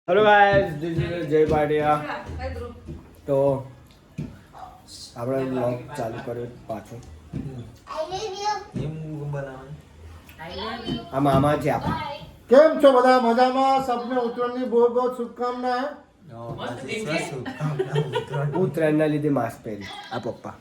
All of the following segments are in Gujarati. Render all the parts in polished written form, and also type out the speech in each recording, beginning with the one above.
હેલો ગાઈસ, ધીસ ઇઝ જય પાટિયા. તો આપણે વ્લોગ ચાલુ કર્યો પાછો. આ મામા છે આપણા. કેમ છો બધા? મજામાં? સબને ઉત્તરાયણની બહુ બહુ શુભકામના. ઉત્તરાયણના લીધે માસ્ક પહેરી આ પપ્પા.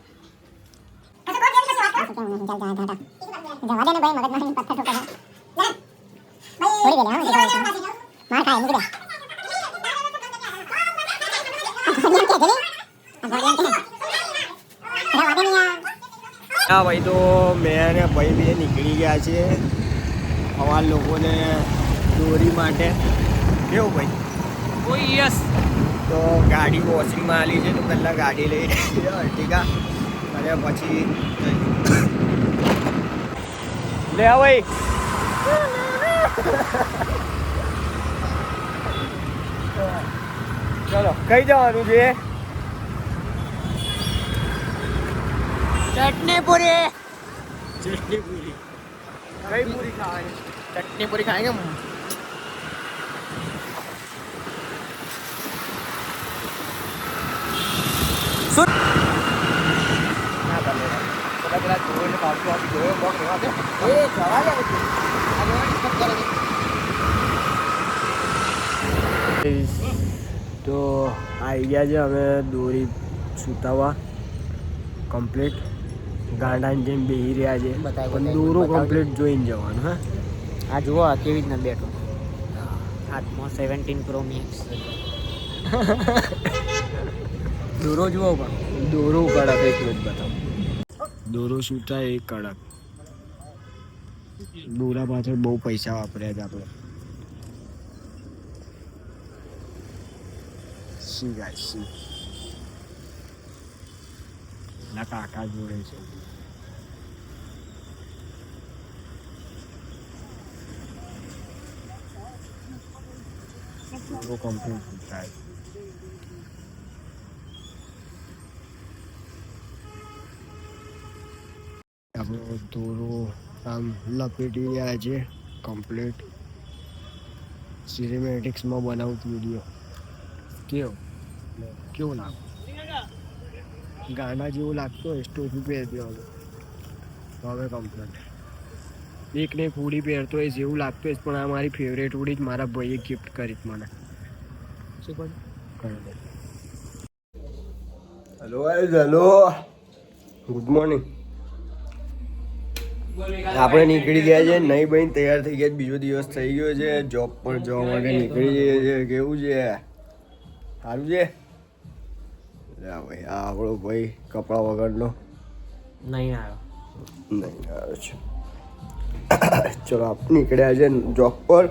હા ભાઈ, તો મેં અને ભાઈ બે નીકળી ગયા છે અમારા લોકોને દોરી માટે. કેવું ભાઈ? ઓ યસ. તો ગાડી વોશિંગમાં આલી છે, તો પહેલાં ગાડી લઈ અર્ટિગા અને પછી લે ભાઈ. ચલો, કઈ જવાનું છે? ચટણી પૂરી. ચટણી પૂરી કઈ પૂરી ખાવાની? ચટણી પૂરી ખાएंगे. શું ના બને બધા પેલા જોઈને પાછું આપી જોયો બોક્સ એવા છે એ જવા દે. તો આવી ગયા છે અમે દોરી સુતાવા કમ્પ્લીટ. ગાંડાની જેમ બેસી રહ્યા છે પણ દોરો કમ્પ્લીટ જોઈને જવાનું. હા, આ જુઓ કેવી રીતના બેઠો હાથમાં 17 Pro Max. દોરો જુઓ પણ દોરો કડક એક મિનિટ બતાવો. દોરો સૂતા એ કડક. દોરા પાછળ બહુ પૈસા વાપર્યા છે આપણે. સી ગાય સી ના કાકા જોડે છે. દોરો કમ્પ્લીટ થાય. આપણો દોરો આમ લપેટી રહ્યા છે કમ્પ્લીટ. સિનેમેટિક્સમાં બનાવું વિડીયો કેવું લાગે? ગાંડા જેવું લાગતો હોય સ્ટોપી પહેરતી હવે તો હવે કમ્પ્લીટ. એક ને એક ઉડી પહેરતો હોય જેવું લાગતું હોય, પણ આ મારી ફેવરેટ ઉડી જ મારા ભાઈએ ગિફ્ટ કરી મને. શું કહ્યું? Hello guys, hello, good morning. આપણે નીકળી ગયા છે. નહીં બહેન તૈયાર થઈ ગયા. બીજો દિવસ થઈ ગયો છે. જોબ પર જવા માટે નીકળી જઈએ છીએ. કેવું છે? સારું છે? ભાઈ આ આપણો ભાઈ કપડા વગરનો નહીં આવ્યો. છે. ચલો આપણે નીકળ્યા છે જોબ પર.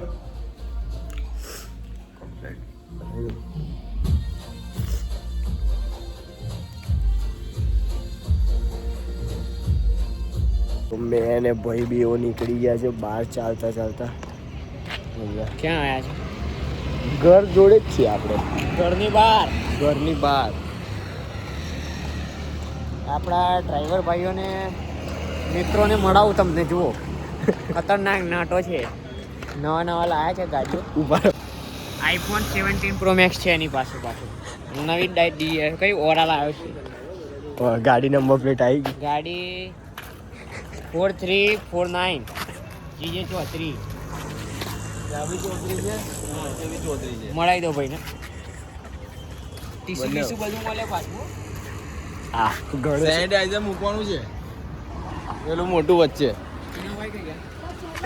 મેં અને ભાઈ બેઓ નીકળી ગયા છે બહાર ચાલતા ચાલતા. ક્યાં આવ્યા છે? ઘર જોડે જ છીએ આપણે. ઘરની બહાર. ઘરની બહાર. આપણા ડ્રાઈવર ભાઈઓને મિત્રોને મળાવું તમને. જુઓ ખતરનાક નાટો છે. નવા લાયા છે ગાડીઓ. ઉભા iPhone 17 Pro Max છે એની પાસે. પાછું નવી કઈ ઓરા લાવ્યો છે. ગાડી નંબર પ્લેટ આવી ગઈ. ગાડી 4349 GJ 34 મળાવી દો ભાઈ ને. ટીસી બીસું બધું મળે પાછું. હા, ઘણું સેનિટાઈઝર મૂકવાનું છે પેલું મોટું વચ્ચે.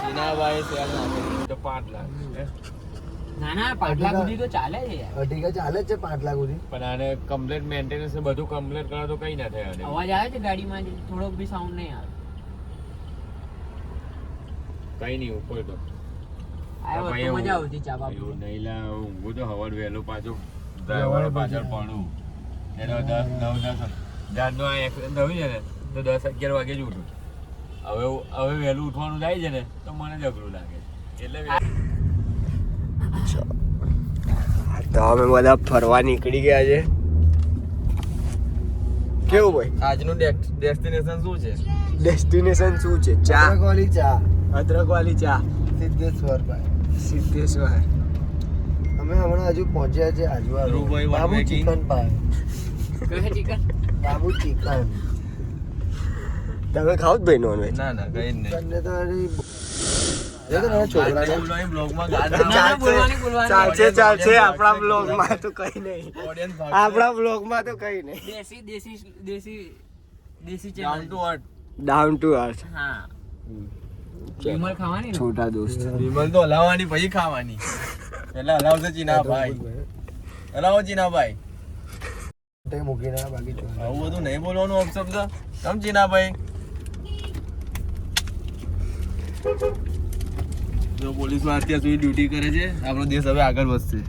એના ભાઈ સેલ નાખે તો 5 લાખ. ના 5 લાખ સુધી તો ચાલે છે યાર. અઢીકા ચાલે જ છે 5 લાખ સુધી. પણ આને કમ્પ્લીટ મેન્ટેનન્સ બધું કમ્પ્લીટ કરો તો કઈ ના થાય. આને અવાજ આવે છે ગાડીમાં? થોડોક બી સાઉન્ડ નહીં આવે. કઈ નહીં ઉપર તો આવ્યો તો મજા આવતી ચા બાપુ. એવું નહીં લા, ઊંઘું તો હવાર વહેલું પાછું ડ્રાઈવર પાછળ પડું. એનો 10 જાતનો આ એક્સિડન્ટ થયું છે ને તો 10-11 વાગે જ ઉઠું. હવે વહેલું ઉઠવાનું થાય છે ને તો મને જ અઘરું લાગે. એટલે તો અમે બધા ફરવા નીકળી ગયા છે. કેવું ભાઈ? આજનું ડેસ્ટિનેશન શું છે? ડેસ્ટિનેશન શું છે? ચા. વાળી ચા. અદરક વાળી ચા. સિદ્ધેશ્વર ભાઈ. સિદ્ધેશ્વર. અમે અમે હમણાં હજુ પહોંચ્યા છે આજવા ધ્રુવભાઈ બાબુ one ચિકન પાય કહે ચિકન બાબુ ચિકન તમે ખાવ જ ભાઈ નોનવેજ? ના ના કઈ જ નહીં. તને તો છોકરાને ચાલશે આપણા બ્લોગમાં તો કઈ નહીં. આપણા બ્લોગમાં તો કઈ નહીં. દેશી દેશી દેશી દેશી Down channel to earth. Down to earth. હા વિમલ ખાવાની ને? છોટા દોસ્ત. વિમલ તો હલાવવાની પછી ખાવાની. પેલા હલાવશે ચીનાભાઈ. હલાવો ચીનાભાઈ. તે મૂકીને બાકી છોકરા આવું બધું નહીં બોલવાનું અપશબ્દ. કેમ ચીનાભાઈ? જો પોલીસમાં અત્યાર સુધી ડ્યુટી કરે છે, આપણો દેશ હવે આગળ વધશે.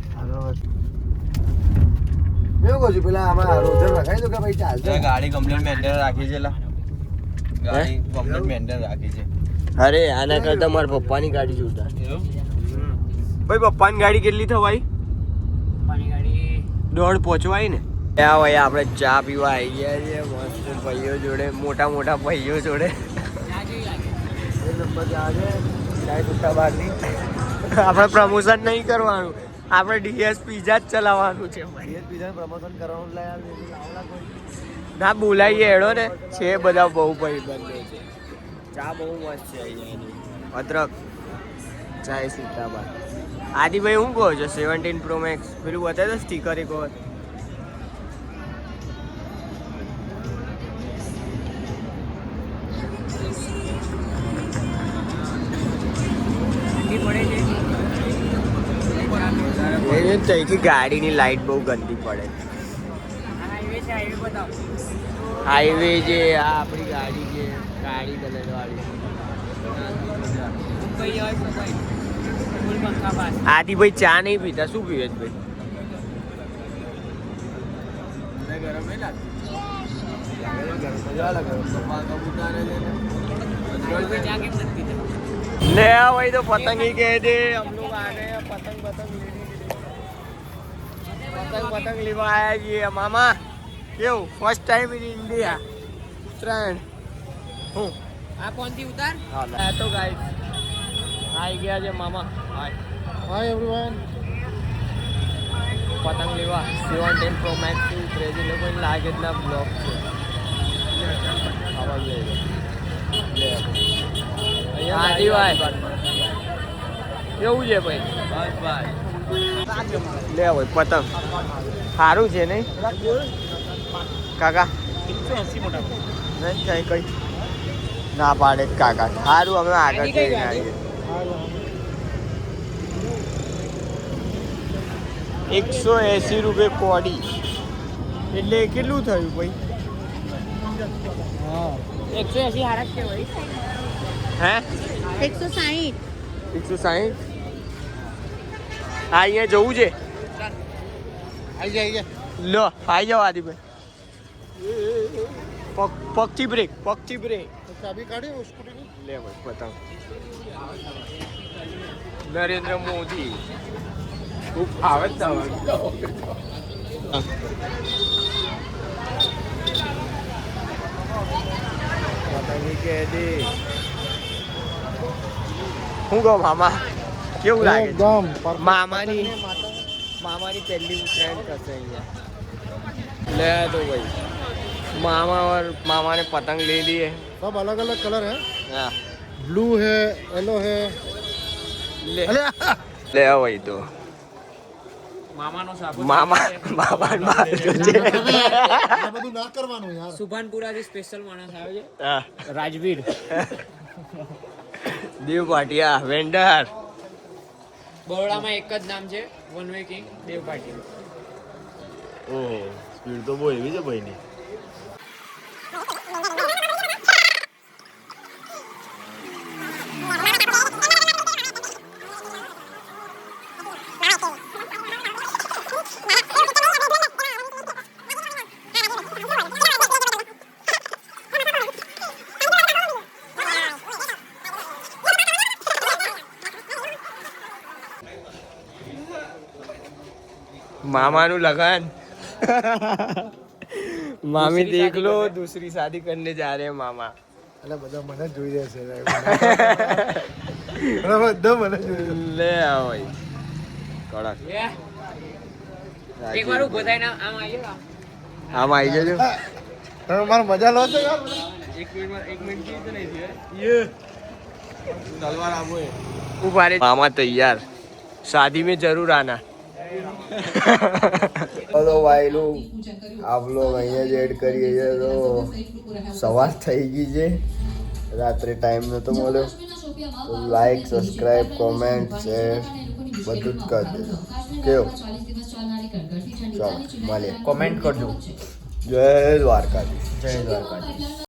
એવું કહું છું પેલા આમાં રોજર લખાઈ દો કે ભાઈ ચાલશે ત્યાં ગાડી કમ્પ્લેટ મેન્ટેન રાખી છે લા. ગાડી કમ્પ્લેટ મેન્ટેન રાખી છે. અરે આના કરતા મારા પપ્પાની ગાડી જોતા. એવું? ભાઈ પપ્પાની ગાડી કેટલી થવાય? પાણી ગાડી દોડ પહોંચવાય ને. ત્યાં ભાઈ આપણે ચા પીવા આવી ગયા છે મસ્ત ભાઈઓ જોડે, મોટા મોટા ભાઈઓ જોડે. ચા જેવી લાગે. એ નંબર આવે ચાય સુટ્ટા બહારની આપણે પ્રમોશન નહીં કરવાનું, આપણે ડીએસ પીઝા જ ચલાવવાનું છે ભાઈ. બીજાને પ્રમોશન કરવાનું લાવલા કોઈ ના બોલાઈએ હેડો ને, છે બધા બહુ ભાઈ બંધો છે. ચા બહુ મસ્ત છે અહીંયાની. અદરક ચાય સીતાબાદ. આદિભાઈ હું કહો છો 17 Pro Max પેલું બતાવી દો સ્ટીકર એક વખત. ઠંડી પડે છે. એ ત્યાંથી ગાડીની લાઈટ બહુ ગંદી પડે. હાઈવે છે, હાઈવે બતાવો. હાઈવે જે આ આપણી ગાડી છે, ગાડી કલર વાળી. મુંબઈ હોય મુંબઈ ફૂલ પંખા પાસ. આદિભાઈ ચા નહીં પીતા, શું પીવે છે ભાઈ? ગરમ નહીં લાગતું. મજા આવે ગરમ કોઈ ચા કેમ નથી પીતા? ले आ भाई तो पतंग ही कह दे, हम लोग आ गए हैं पतंग पतंग लेने के लिए. पतंग पतंग लेवा आया जी मामा. क्यों फर्स्ट टाइम इन इंडिया उत्तरायण હું આ કોણથી ઉતાર? હા તો ગાઈસ આવી ગયા છે મામા. હાય હાય એવરીવન પતંગ લેવા 17 Pro Max થી ઉતરે છે. લોકોને લાગે જ ના બ્લોક છે. આવા જોઈએ લે આદિભાઈ કેવું છે ભાઈ? બસ ભાઈ. લે ભાઈ પતંગ સારું છે નહીં કાકા? નહીં કઈ કઈ ના પાડે જ કાકા. સારું અમે આગળ જઈને આવીએ. 180 રૂપિયા કોડી એટલે કેટલું થયું ભાઈ? 180 હારા જ છે ભાઈ. હે 160 160? હા અહીંયા જવું છે. આવી જાય લો આવી જાઓ આદિભાઈ. પગથી બ્રેક, પગથી બ્રેક. ચાબી કાઢી સ્કૂટીની લે ભાઈ પતંગ. નરેન્દ્ર મોદી ખૂબ આવે જ પતંગી કે દે. શું કહો મામા કેવું લાગે છે? એકદમ મામાની મામાની પહેલી ઉત્તરાયણ થશે અહીંયા. લે તો ભાઈ मामा ने पतंग ले ली है. सब अलग अलग कलर है. हाँ ब्लू है, येलो है. ले ले वही तो મામાનો સાબુ મામા બાબા આ બધું ના કરવાનું યાર. સુભાનપુરાથી સ્પેશિયલ માણસ આવે છે હા રાજવીર. દેવ પાટિયા વેન્ડર. બરોડામાં એક જ નામ છે વન વે કિંગ દેવ પાટિયા. ઓહો સ્પીડ તો બહુ એવી છે ભાઈની. मामानु लगन मामी देख लो दूसरी शादी करने जा रहे हैं मामा. એટલે બધા મને જ જોઈ રહ્યા છે. બધા મને જોઈ રહ્યા ले आओ भाई કડક એક વાર ઉભો થઈને આમ આવી જાઓ. આમ આવી જજો. તમે મારો મજા લો છો યાર तलवार आपको उभारे मामा तैयार शादी में जरूर आना हेलो भाई लोग आप लोग અહીંયા જ એડ કરીએ છે તો સવાર થઈ ગઈ છે રાત્રે ટાઈમ નતો મળ્યો તો લાઈક સબસ્ક્રાઇબ કોમેન્ટ શેર બધું જ કરી દેજો કેવું ચાલો મળીએ કોમેન્ટ કરજો. જય દ્વારકાધીશ. જય દ્વારકાધીશ.